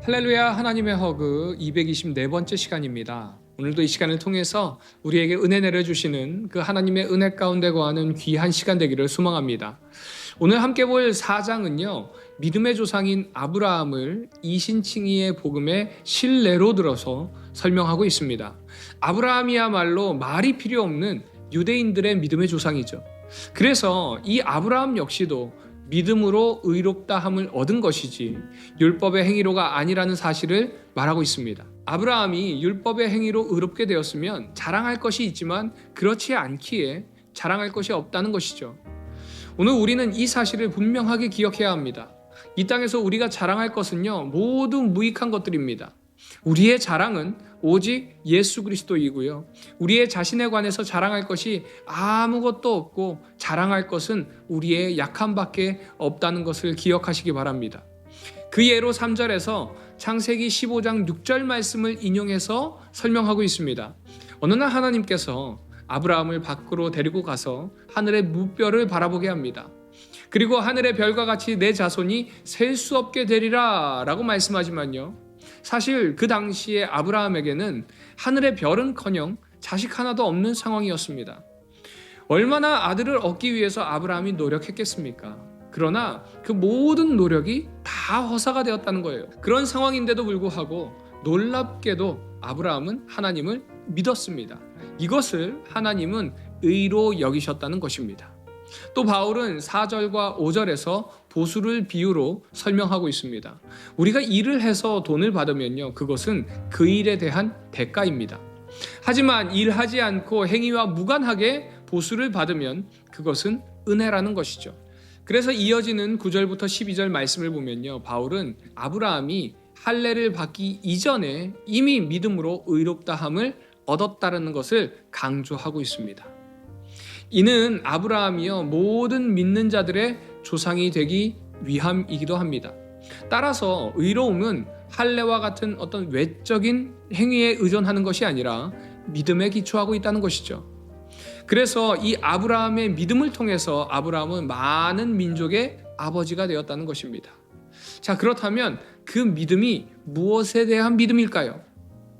할렐루야, 하나님의 허그 224번째 시간입니다. 오늘도 이 시간을 통해서 우리에게 은혜 내려주시는 그 하나님의 은혜 가운데 거하는 귀한 시간 되기를 소망합니다. 오늘 함께 볼 4장은요, 믿음의 조상인 아브라함을 이신칭의의 복음의 실례로 들어서 설명하고 있습니다. 아브라함이야말로 말이 필요 없는 유대인들의 믿음의 조상이죠. 그래서 이 아브라함 역시도 믿음으로 의롭다함을 얻은 것이지 율법의 행위로가 아니라는 사실을 말하고 있습니다. 아브라함이 율법의 행위로 의롭게 되었으면 자랑할 것이 있지만 그렇지 않기에 자랑할 것이 없다는 것이죠. 오늘 우리는 이 사실을 분명하게 기억해야 합니다. 이 땅에서 우리가 자랑할 것은요, 모두 무익한 것들입니다. 우리의 자랑은 오직 예수 그리스도이고요. 우리의 자신에 관해서 자랑할 것이 아무것도 없고 자랑할 것은 우리의 약함밖에 없다는 것을 기억하시기 바랍니다. 그 예로 3절에서 창세기 15장 6절 말씀을 인용해서 설명하고 있습니다. 어느 날 하나님께서 아브라함을 밖으로 데리고 가서 하늘의 무별을 바라보게 합니다. 그리고 하늘의 별과 같이 내 자손이 셀 수 없게 되리라 라고 말씀하지만요, 사실 그 당시에 아브라함에게는 하늘의 별은커녕 자식 하나도 없는 상황이었습니다. 얼마나 아들을 얻기 위해서 아브라함이 노력했겠습니까? 그러나 그 모든 노력이 다 허사가 되었다는 거예요. 그런 상황인데도 불구하고 놀랍게도 아브라함은 하나님을 믿었습니다. 이것을 하나님은 의로 여기셨다는 것입니다. 또 바울은 4절과 5절에서 보수를 비유로 설명하고 있습니다. 우리가 일을 해서 돈을 받으면요, 그것은 그 일에 대한 대가입니다. 하지만 일하지 않고 행위와 무관하게 보수를 받으면 그것은 은혜라는 것이죠. 그래서 이어지는 9절부터 12절 말씀을 보면요, 바울은 아브라함이 할례를 받기 이전에 이미 믿음으로 의롭다함을 얻었다는 것을 강조하고 있습니다. 이는 아브라함이요, 모든 믿는 자들의 조상이 되기 위함이기도 합니다. 따라서 의로움은 할례와 같은 어떤 외적인 행위에 의존하는 것이 아니라 믿음에 기초하고 있다는 것이죠. 그래서 이 아브라함의 믿음을 통해서 아브라함은 많은 민족의 아버지가 되었다는 것입니다. 자, 그렇다면 그 믿음이 무엇에 대한 믿음일까요?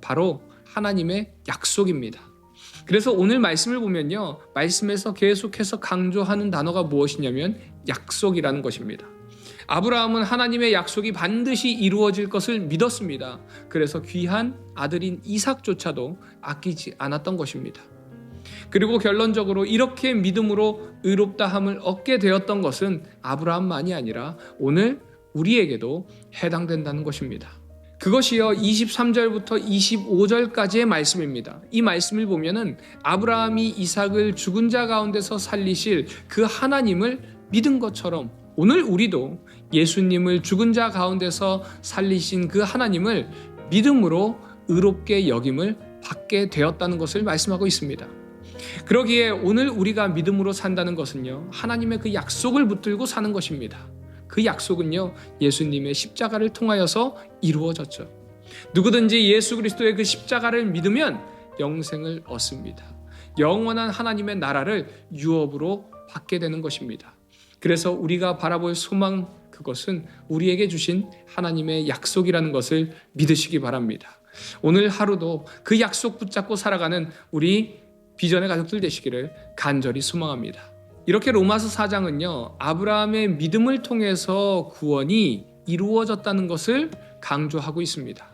바로 하나님의 약속입니다. 그래서 오늘 말씀을 보면요, 말씀에서 계속해서 강조하는 단어가 무엇이냐면 약속이라는 것입니다. 아브라함은 하나님의 약속이 반드시 이루어질 것을 믿었습니다. 그래서 귀한 아들인 이삭조차도 아끼지 않았던 것입니다. 그리고 결론적으로 이렇게 믿음으로 의롭다함을 얻게 되었던 것은 아브라함만이 아니라 오늘 우리에게도 해당된다는 것입니다. 그것이요, 23절부터 25절까지의 말씀입니다. 이 말씀을 보면은 아브라함이 이삭을 죽은 자 가운데서 살리실 그 하나님을 믿은 것처럼 오늘 우리도 예수님을 죽은 자 가운데서 살리신 그 하나님을 믿음으로 의롭게 여김을 받게 되었다는 것을 말씀하고 있습니다. 그러기에 오늘 우리가 믿음으로 산다는 것은요, 하나님의 그 약속을 붙들고 사는 것입니다. 그 약속은요, 예수님의 십자가를 통하여서 이루어졌죠. 누구든지 예수 그리스도의 그 십자가를 믿으면 영생을 얻습니다. 영원한 하나님의 나라를 유업으로 받게 되는 것입니다. 그래서 우리가 바라볼 소망, 그것은 우리에게 주신 하나님의 약속이라는 것을 믿으시기 바랍니다. 오늘 하루도 그 약속 붙잡고 살아가는 우리 비전의 가족들 되시기를 간절히 소망합니다. 이렇게 로마서 4장은요, 아브라함의 믿음을 통해서 구원이 이루어졌다는 것을 강조하고 있습니다.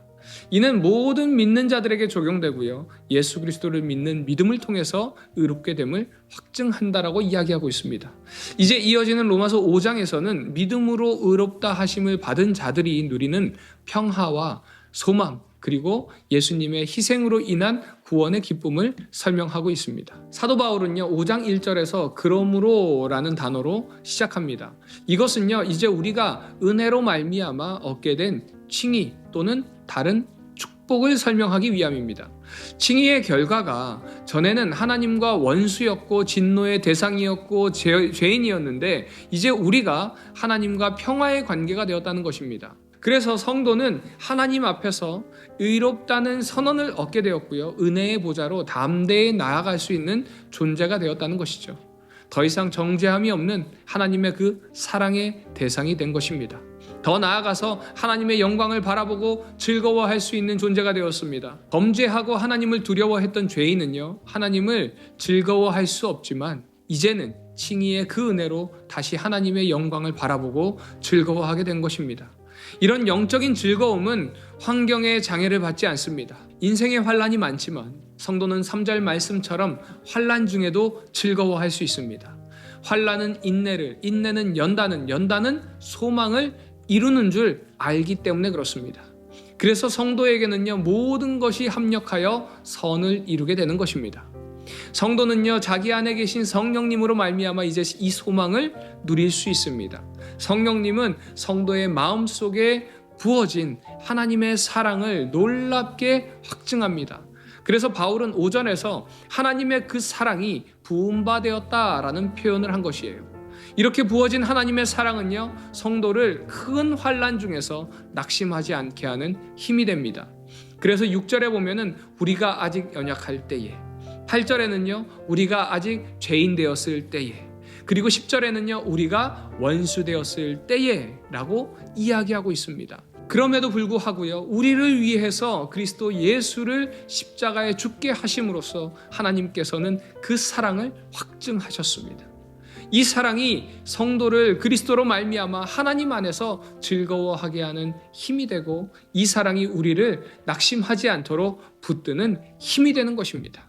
이는 모든 믿는 자들에게 적용되고요, 예수 그리스도를 믿는 믿음을 통해서 의롭게 됨을 확증한다라고 이야기하고 있습니다. 이제 이어지는 로마서 5장에서는 믿음으로 의롭다 하심을 받은 자들이 누리는 평화와 소망, 그리고 예수님의 희생으로 인한 구원의 기쁨을 설명하고 있습니다. 사도 바울은요, 5장 1절에서 그러므로 라는 단어로 시작합니다. 이것은요, 이제 우리가 은혜로 말미암아 얻게 된 칭의 또는 다른 축복을 설명하기 위함입니다. 칭의의 결과가 전에는 하나님과 원수였고 진노의 대상이었고 죄인이었는데 이제 우리가 하나님과 평화의 관계가 되었다는 것입니다. 그래서 성도는 하나님 앞에서 의롭다는 선언을 얻게 되었고요, 은혜의 보좌로 담대히 나아갈 수 있는 존재가 되었다는 것이죠. 더 이상 정죄함이 없는 하나님의 그 사랑의 대상이 된 것입니다. 더 나아가서 하나님의 영광을 바라보고 즐거워할 수 있는 존재가 되었습니다. 범죄하고 하나님을 두려워했던 죄인은요, 하나님을 즐거워할 수 없지만 이제는 칭의의 그 은혜로 다시 하나님의 영광을 바라보고 즐거워하게 된 것입니다. 이런 영적인 즐거움은 환경의 장애를 받지 않습니다. 인생의 환란이 많지만 성도는 3절 말씀처럼 환란 중에도 즐거워할 수 있습니다. 환란은 인내를, 인내는 연단은, 연단은 소망을 이루는 줄 알기 때문에 그렇습니다. 그래서 성도에게는요, 모든 것이 합력하여 선을 이루게 되는 것입니다. 성도는요, 자기 안에 계신 성령님으로 말미암아 이제 이 소망을 누릴 수 있습니다. 성령님은 성도의 마음속에 부어진 하나님의 사랑을 놀랍게 확증합니다. 그래서 바울은 5절에서 하나님의 그 사랑이 부음바되었다라는 표현을 한 것이에요. 이렇게 부어진 하나님의 사랑은요, 성도를 큰 환난 중에서 낙심하지 않게 하는 힘이 됩니다. 그래서 6절에 보면은 우리가 아직 연약할 때에, 8절에는요 우리가 아직 죄인 되었을 때에, 그리고 10절에는요 우리가 원수 되었을 때에 라고 이야기하고 있습니다. 그럼에도 불구하고요, 우리를 위해서 그리스도 예수를 십자가에 죽게 하심으로써 하나님께서는 그 사랑을 확증하셨습니다. 이 사랑이 성도를 그리스도로 말미암아 하나님 안에서 즐거워하게 하는 힘이 되고, 이 사랑이 우리를 낙심하지 않도록 붙드는 힘이 되는 것입니다.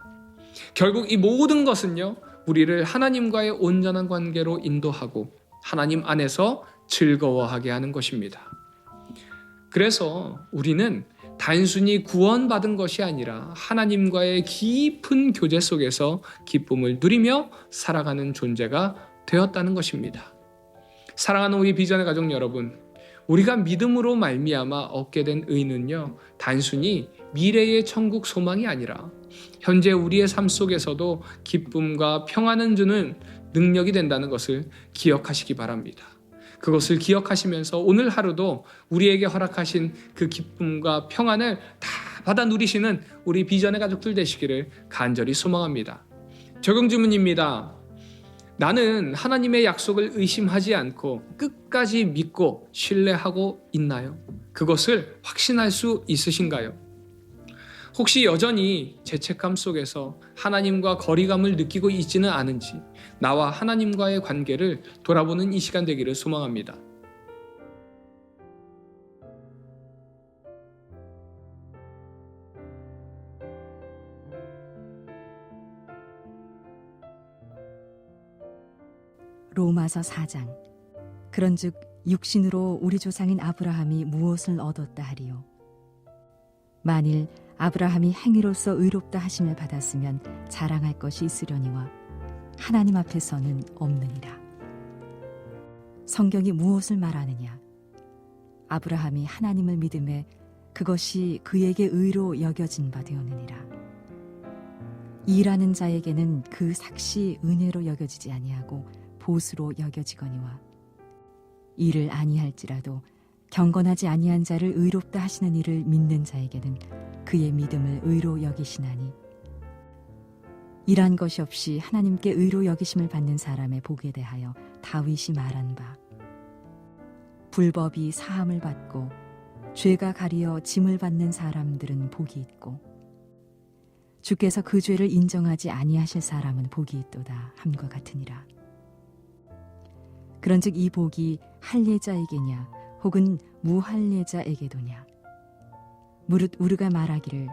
결국 이 모든 것은요, 우리를 하나님과의 온전한 관계로 인도하고 하나님 안에서 즐거워하게 하는 것입니다. 그래서 우리는 단순히 구원받은 것이 아니라 하나님과의 깊은 교제 속에서 기쁨을 누리며 살아가는 존재가 되었다는 것입니다. 사랑하는 우리 비전의 가족 여러분, 우리가 믿음으로 말미암아 얻게 된 의는요, 단순히 미래의 천국 소망이 아니라 현재 우리의 삶 속에서도 기쁨과 평안을 주는 능력이 된다는 것을 기억하시기 바랍니다. 그것을 기억하시면서 오늘 하루도 우리에게 허락하신 그 기쁨과 평안을 다 받아 누리시는 우리 비전의 가족들 되시기를 간절히 소망합니다. 적용 질문입니다. 나는 하나님의 약속을 의심하지 않고 끝까지 믿고 신뢰하고 있나요? 그것을 확신할 수 있으신가요? 혹시 여전히 죄책감 속에서 하나님과 거리감을 느끼고 있지는 않은지 나와 하나님과의 관계를 돌아보는 이 시간 되기를 소망합니다. 로마서 4장. 그런즉 육신으로 우리 조상인 아브라함이 무엇을 얻었다 하리요? 만일 아브라함이 행위로서 의롭다 하심을 받았으면 자랑할 것이 있으려니와 하나님 앞에서는 없느니라. 성경이 무엇을 말하느냐? 아브라함이 하나님을 믿음에 그것이 그에게 의로 여겨진 바 되었느니라. 일하는 자에게는 그 삭시 은혜로 여겨지지 아니하고 보수로 여겨지거니와, 일을 아니할지라도 경건하지 아니한 자를 의롭다 하시는 이를 믿는 자에게는 그의 믿음을 의로 여기시나니, 일한 것이 없이 하나님께 의로 여기심을 받는 사람의 복에 대하여 다윗이 말한 바, 불법이 사함을 받고 죄가 가리어 짐을 받는 사람들은 복이 있고 주께서 그 죄를 인정하지 아니하실 사람은 복이 있도다 함과 같으니라. 그런즉 이 복이 할례자에게냐 혹은 무할례자에게도냐? 무릇 우리가 말하기를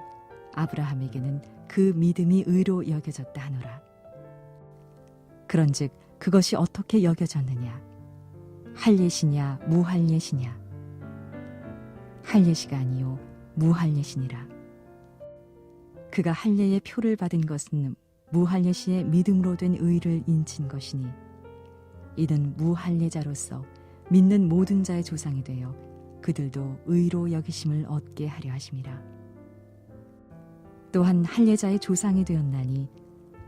아브라함에게는 그 믿음이 의로 여겨졌다 하노라. 그런즉 그것이 어떻게 여겨졌느냐? 할례시냐 무할례시냐? 할례시가 아니요 무할례시니라. 그가 할례의 표를 받은 것은 무할례시의 믿음으로 된 의를 인친 것이니, 이는 무할례자로서 믿는 모든 자의 조상이 되어 그들도 의로 여기심을 얻게 하려 하심이라. 또한 할례자의 조상이 되었나니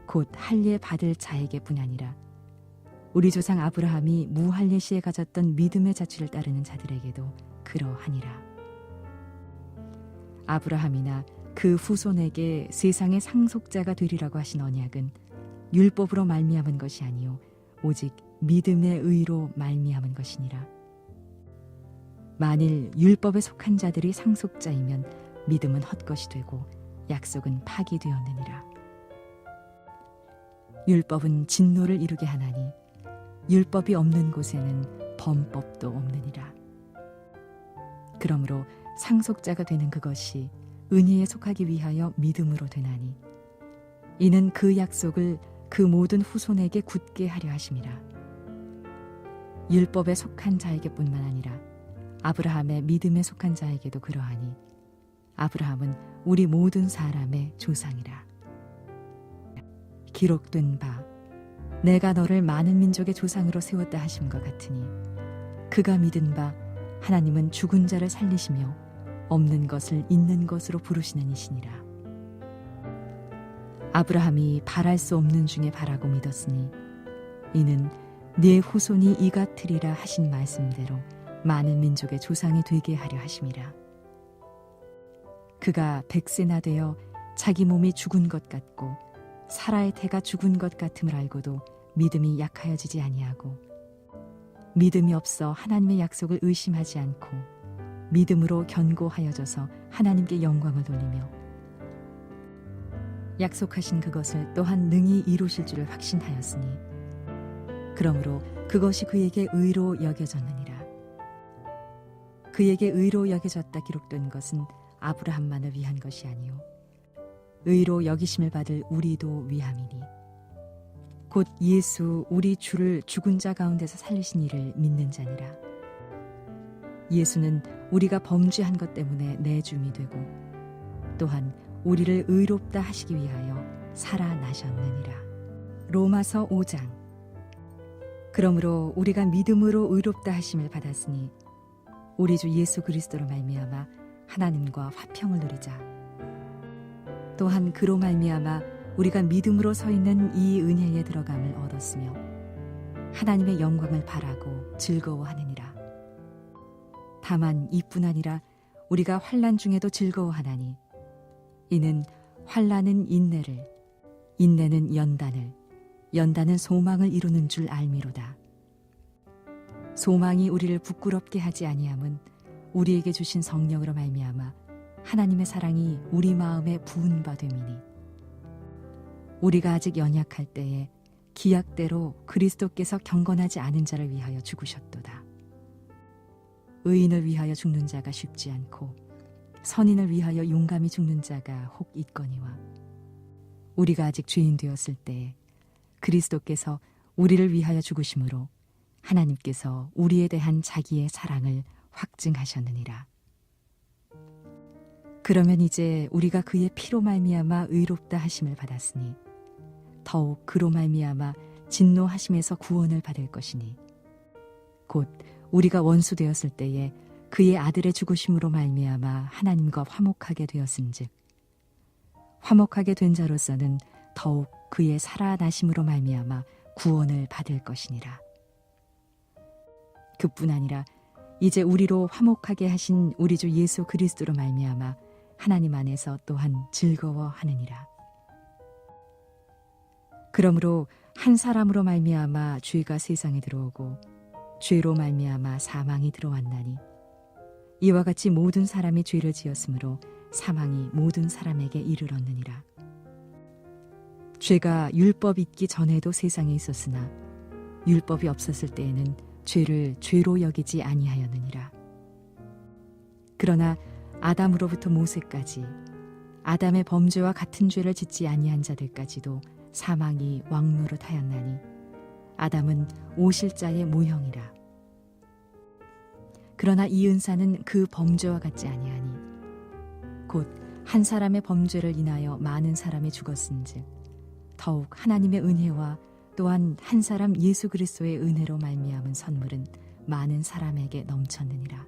곧 할례 받을 자에게뿐 아니라 우리 조상 아브라함이 무할례시에 가졌던 믿음의 자취를 따르는 자들에게도 그러하니라. 아브라함이나 그 후손에게 세상의 상속자가 되리라고 하신 언약은 율법으로 말미암은 것이 아니요 오직 믿음의 의로 말미암은 것이니라. 만일 율법에 속한 자들이 상속자이면 믿음은 헛것이 되고 약속은 파기되었느니라. 율법은 진노를 이루게 하나니 율법이 없는 곳에는 범법도 없느니라. 그러므로 상속자가 되는 그것이 은혜에 속하기 위하여 믿음으로 되나니 이는 그 약속을 그 모든 후손에게 굳게 하려 하심이라. 율법에 속한 자에게뿐만 아니라 아브라함의 믿음에 속한 자에게도 그러하니 아브라함은 우리 모든 사람의 조상이라. 기록된 바 내가 너를 많은 민족의 조상으로 세웠다 하심과 같으니 그가 믿은 바 하나님은 죽은 자를 살리시며 없는 것을 있는 것으로 부르시는 이시니라. 아브라함이 바랄 수 없는 중에 바라고 믿었으니 이는 네 후손이 이 같으리라 하신 말씀대로 많은 민족의 조상이 되게 하려 하심이라. 그가 100세나 되어 자기 몸이 죽은 것 같고 사라의 태가 죽은 것 같음을 알고도 믿음이 약하여지지 아니하고 믿음이 없어 하나님의 약속을 의심하지 않고 믿음으로 견고하여져서 하나님께 영광을 돌리며 약속하신 그것을 또한 능히 이루실 줄을 확신하였으니 그러므로 그것이 그에게 의로 여겨졌느니라. 그에게 의로 여겨졌다 기록된 것은 아브라함만을 위한 것이 아니요 의로 여기심을 받을 우리도 위함이니 곧 예수 우리 주를 죽은 자 가운데서 살리신 이를 믿는 자니라. 예수는 우리가 범죄한 것 때문에 내줌이 되고 또한 우리를 의롭다 하시기 위하여 살아나셨느니라. 로마서 5장. 그러므로 우리가 믿음으로 의롭다 하심을 받았으니 우리 주 예수 그리스도로 말미암아 하나님과 화평을 누리자. 또한 그로 말미암아 우리가 믿음으로 서 있는 이 은혜에 들어감을 얻었으며 하나님의 영광을 바라고 즐거워하느니라. 다만 이뿐 아니라 우리가 환난 중에도 즐거워하나니 이는 환난은 인내를, 인내는 연단을, 연단은 소망을 이루는 줄 알미로다. 소망이 우리를 부끄럽게 하지 아니함은 우리에게 주신 성령으로 말미암아 하나님의 사랑이 우리 마음에 부은 바 됨이니 우리가 아직 연약할 때에 기약대로 그리스도께서 경건하지 않은 자를 위하여 죽으셨도다. 의인을 위하여 죽는 자가 쉽지 않고 선인을 위하여 용감히 죽는 자가 혹 있거니와 우리가 아직 죄인 되었을 때에 그리스도께서 우리를 위하여 죽으심으로 하나님께서 우리에 대한 자기의 사랑을 확증하셨느니라. 그러면 이제 우리가 그의 피로 말미암아 의롭다 하심을 받았으니 더욱 그로 말미암아 진노하심에서 구원을 받을 것이니 곧 우리가 원수 되었을 때에 그의 아들의 죽으심으로 말미암아 하나님과 화목하게 되었은즉 화목하게 된 자로서는 더욱 그의 살아나심으로 말미암아 구원을 받을 것이니라. 그뿐 아니라 이제 우리로 화목하게 하신 우리 주 예수 그리스도로 말미암아 하나님 안에서 또한 즐거워하느니라. 그러므로 한 사람으로 말미암아 죄가 세상에 들어오고 죄로 말미암아 사망이 들어왔나니 이와 같이 모든 사람이 죄를 지었으므로 사망이 모든 사람에게 이르렀느니라. 죄가 율법 있기 전에도 세상에 있었으나 율법이 없었을 때에는 죄를 죄로 여기지 아니하였느니라. 그러나 아담으로부터 모세까지 아담의 범죄와 같은 죄를 짓지 아니한 자들까지도 사망이 왕노릇하였나니 아담은 오실자의 모형이라. 그러나 이 은사는 그 범죄와 같지 아니하니 곧 한 사람의 범죄를 인하여 많은 사람이 죽었은즉 더욱 하나님의 은혜와 또한 한 사람 예수 그리스도의 은혜로 말미암은 선물은 많은 사람에게 넘쳤느니라.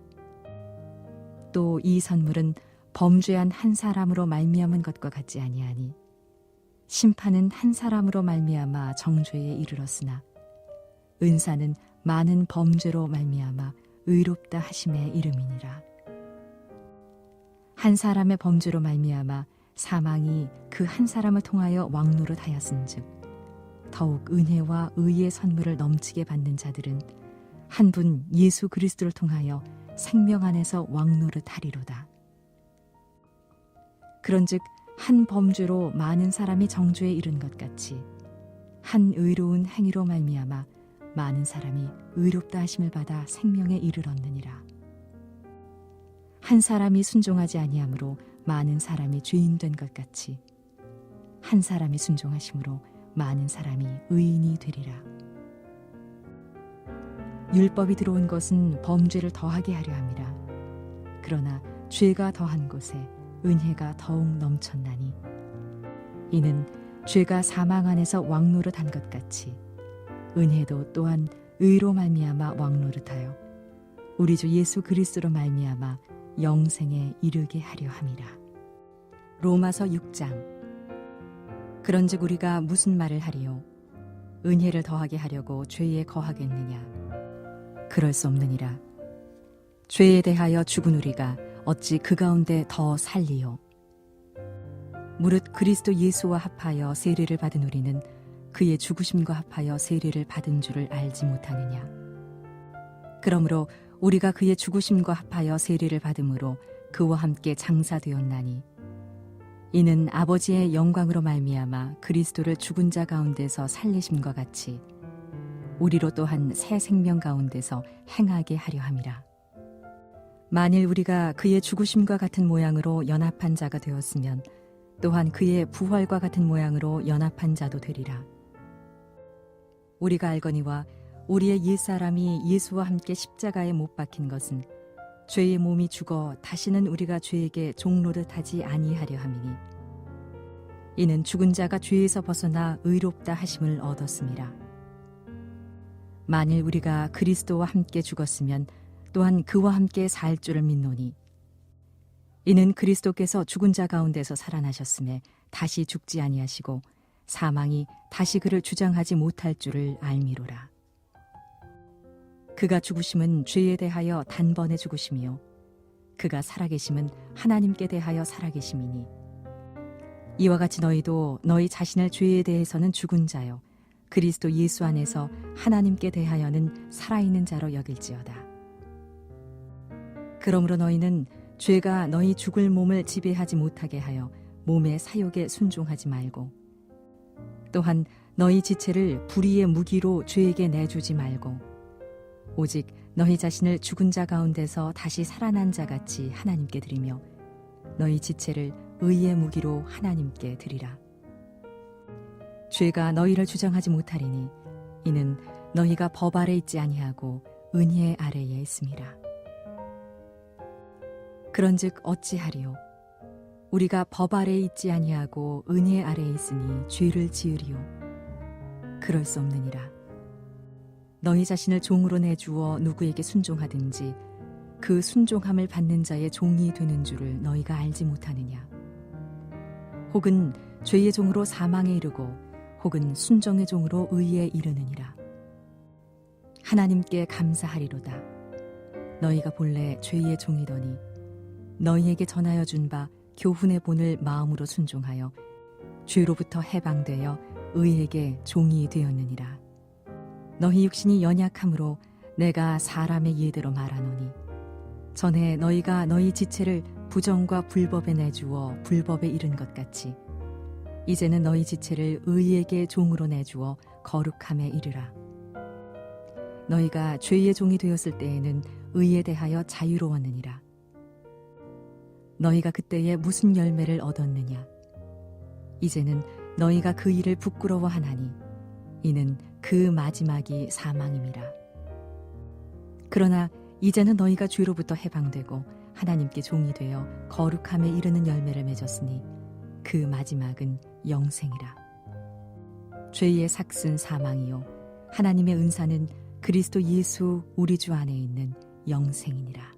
또 이 선물은 범죄한 한 사람으로 말미암은 것과 같지 아니하니 심판은 한 사람으로 말미암아 정죄에 이르렀으나 은사는 많은 범죄로 말미암아 의롭다 하심의 이름이니라. 한 사람의 범죄로 말미암아 사망이 그 한 사람을 통하여 왕노릇하였은즉 더욱 은혜와 의의 선물을 넘치게 받는 자들은 한 분 예수 그리스도를 통하여 생명 안에서 왕노릇하리로다. 그런즉 한 범죄로 많은 사람이 정죄에 이른 것 같이 한 의로운 행위로 말미암아 많은 사람이 의롭다 하심을 받아 생명에 이르렀느니라. 한 사람이 순종하지 아니함으로 많은 사람이 죄인 된 것 같이 한 사람이 순종하심으로 많은 사람이 의인이 되리라. 율법이 들어온 것은 범죄를 더하게 하려 함이라. 그러나 죄가 더한 곳에 은혜가 더욱 넘쳤나니 이는 죄가 사망 안에서 왕노릇한 것 같이 은혜도 또한 의로 말미암아 왕노릇하여 우리 주 예수 그리스도로 말미암아 영생에 이르게 하려 함이라. 로마서 6장. 그런즉 우리가 무슨 말을 하리요? 은혜를 더하게 하려고 죄에 거하겠느냐? 그럴 수 없느니라. 죄에 대하여 죽은 우리가 어찌 그 가운데 더 살리요? 무릇 그리스도 예수와 합하여 세례를 받은 우리는 그의 죽으심과 합하여 세례를 받은 줄을 알지 못하느냐? 그러므로 우리가 그의 죽으심과 합하여 세례를 받음으로 그와 함께 장사되었나니 이는 아버지의 영광으로 말미암아 그리스도를 죽은 자 가운데서 살리심과 같이 우리로 또한 새 생명 가운데서 행하게 하려 함이라. 만일 우리가 그의 죽으심과 같은 모양으로 연합한 자가 되었으면 또한 그의 부활과 같은 모양으로 연합한 자도 되리라. 우리가 알거니와 우리의 옛사람이 예수와 함께 십자가에 못 박힌 것은 죄의 몸이 죽어 다시는 우리가 죄에게 종노릇하지 아니하려 함이니 이는 죽은 자가 죄에서 벗어나 의롭다 하심을 얻었음이라. 만일 우리가 그리스도와 함께 죽었으면 또한 그와 함께 살 줄을 믿노니 이는 그리스도께서 죽은 자 가운데서 살아나셨음에 다시 죽지 아니하시고 사망이 다시 그를 주장하지 못할 줄을 알미로라. 그가 죽으심은 죄에 대하여 단번에 죽으심이요 그가 살아계심은 하나님께 대하여 살아계심이니 이와 같이 너희도 너희 자신을 죄에 대해서는 죽은 자요 그리스도 예수 안에서 하나님께 대하여는 살아있는 자로 여길지어다. 그러므로 너희는 죄가 너희 죽을 몸을 지배하지 못하게 하여 몸의 사욕에 순종하지 말고 또한 너희 지체를 불의의 무기로 죄에게 내주지 말고 오직 너희 자신을 죽은 자 가운데서 다시 살아난 자 같이 하나님께 드리며 너희 지체를 의의 무기로 하나님께 드리라. 죄가 너희를 주장하지 못하리니 이는 너희가 법 아래 있지 아니하고 은혜 아래에 있음이라. 그런즉 어찌하리요? 우리가 법 아래에 있지 아니하고 은혜 아래에 있으니 죄를 지으리요? 그럴 수 없느니라. 너희 자신을 종으로 내주어 누구에게 순종하든지 그 순종함을 받는 자의 종이 되는 줄을 너희가 알지 못하느냐? 혹은 죄의 종으로 사망에 이르고 혹은 순종의 종으로 의에 이르느니라. 하나님께 감사하리로다. 너희가 본래 죄의 종이더니 너희에게 전하여 준 바 교훈의 본을 마음으로 순종하여 죄로부터 해방되어 의에게 종이 되었느니라. 너희 육신이 연약함으로 내가 사람의 예대로 말하노니 전에 너희가 너희 지체를 부정과 불법에 내주어 불법에 이른 것 같이 이제는 너희 지체를 의에게 종으로 내주어 거룩함에 이르라. 너희가 죄의 종이 되었을 때에는 의에 대하여 자유로웠느니라. 너희가 그때에 무슨 열매를 얻었느냐? 이제는 너희가 그 일을 부끄러워하나니 이는 그 마지막이 사망임이라. 그러나 이제는 너희가 죄로부터 해방되고 하나님께 종이 되어 거룩함에 이르는 열매를 맺었으니 그 마지막은 영생이라. 죄의 삭은 사망이요 하나님의 은사는 그리스도 예수 우리 주 안에 있는 영생이니라.